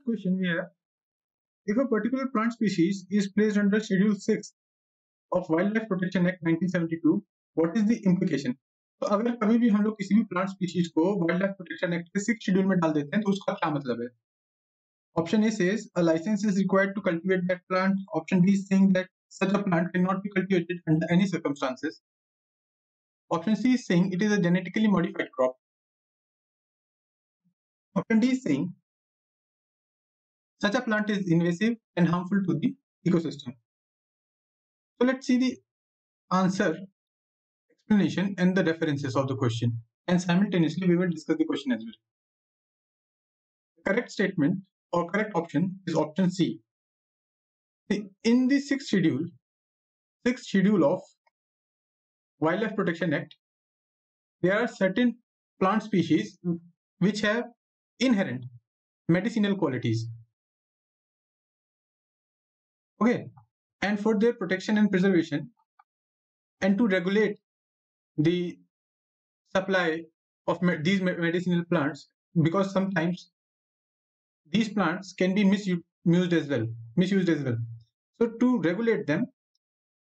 question we have, if a particular plant species is placed under Schedule 6 of Wildlife Protection Act 1972, what is the implication? तो अगर कभी भी हम लोग किसी भी प्लांट स्पीशीज को वाइल्ड लाइफ प्रोटेक्शन एक्ट के 6 शेड्यूल में डाल देते हैं तो उसका क्या मतलब है? Option A says a license is required to cultivate that plant. Option B is saying that such a plant cannot be cultivated under any circumstances. Option C is saying it is a genetically modified crop. Option D is saying such a plant is invasive and harmful to the ecosystem. So let's see the answer, explanation and the references of the question, and simultaneously we will discuss the question as well. The correct statement or correct option is option C. In the sixth schedule of Wildlife Protection Act, there are certain plant species which have inherent medicinal qualities. Okay, and for their protection and preservation, and to regulate the supply of these medicinal plants, because sometimes these plants can be misused as well. So to regulate them,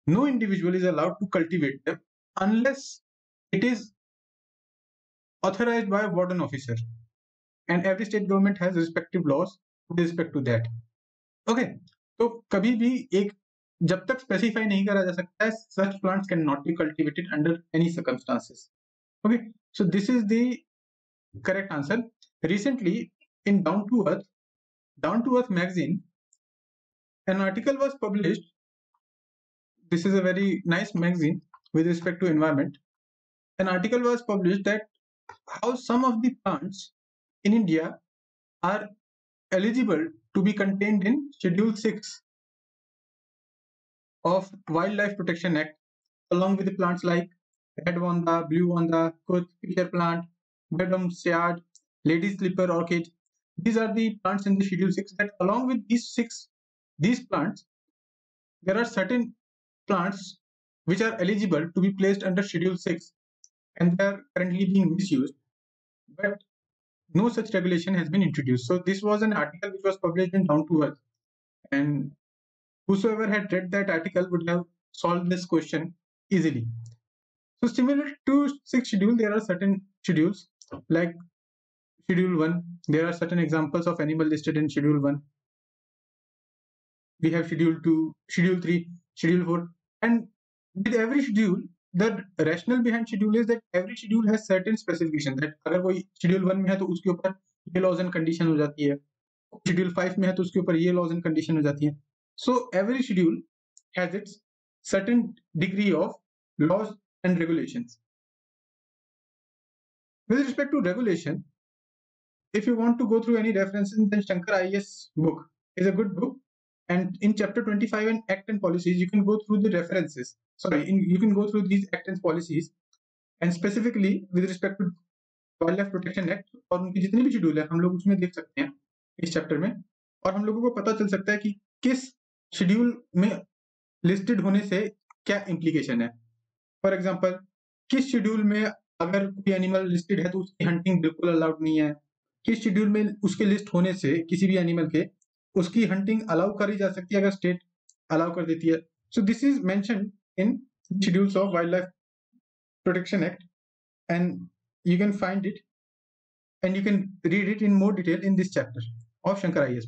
no individual is allowed to cultivate them unless it is authorized by a warden officer, and every state government has respective laws with respect to that. Okay, तो कभी भी एक जब तक specify नहीं करा जा सकता है, such plants cannot be cultivated under any circumstances. Okay, so this is the correct answer. Recently, in Down to Earth magazine, an article was published. This is a very nice magazine with respect to environment. An article was published that how some of the plants in India are eligible to be contained in Schedule 6 of Wildlife Protection Act, along with the plants like red wanda, blue wanda, kuch, pitcher plant, bedum syad, lady slipper orchid. These are the plants in the Schedule 6 that along with these plants, there are certain plants which are eligible to be placed under Schedule 6 and they are currently being misused, but no such regulation has been introduced. So this was an article which was published in Down to Earth, and whosoever had read that article would have solved this question easily. So similar to 6th schedule, there are certain schedules like Schedule 1. There are certain examples of animal listed in Schedule 1. We have Schedule 2, Schedule 3, Schedule 4, and with every schedule, the rationale behind schedule is that every schedule has certain specification. That अगर कोई Schedule 1 में है तो उसके ऊपर ये laws and condition हो जाती है, Schedule 5 में है तो उसके ऊपर ये laws and condition हो जाती है. So every schedule has its certain degree of laws and regulations. With respect to regulation, if you want to go through any references, then Shankar IAS book is a good book. And in chapter 25 in Act and Policies, you can go through the references. You can go through these Act and Policies, and specifically with respect to Wildlife Protection Act और उनकी जितनी भी schedule है हम लोग उसमें देख सकते हैं इस चैप्टर में, और हम लोगों को पता चल सकता है कि किस शेड्यूल में लिस्टेड होने से क्या इम्प्लीकेशन है. फॉर एग्जांपल, किस शेड्यूल में अगर कोई एनिमल लिस्टेड है तो उसकी हंटिंग बिल्कुल अलाउड नहीं है, किस शेड्यूल में उसके लिस्ट होने से किसी भी एनिमल के उसकी हंटिंग अलाउ करी जा सकती है अगर स्टेट अलाउ कर देती है. So this is mentioned in schedules of wild life protection act, and you can find it and you can read it in more detail in this chapter of Shankar IAS.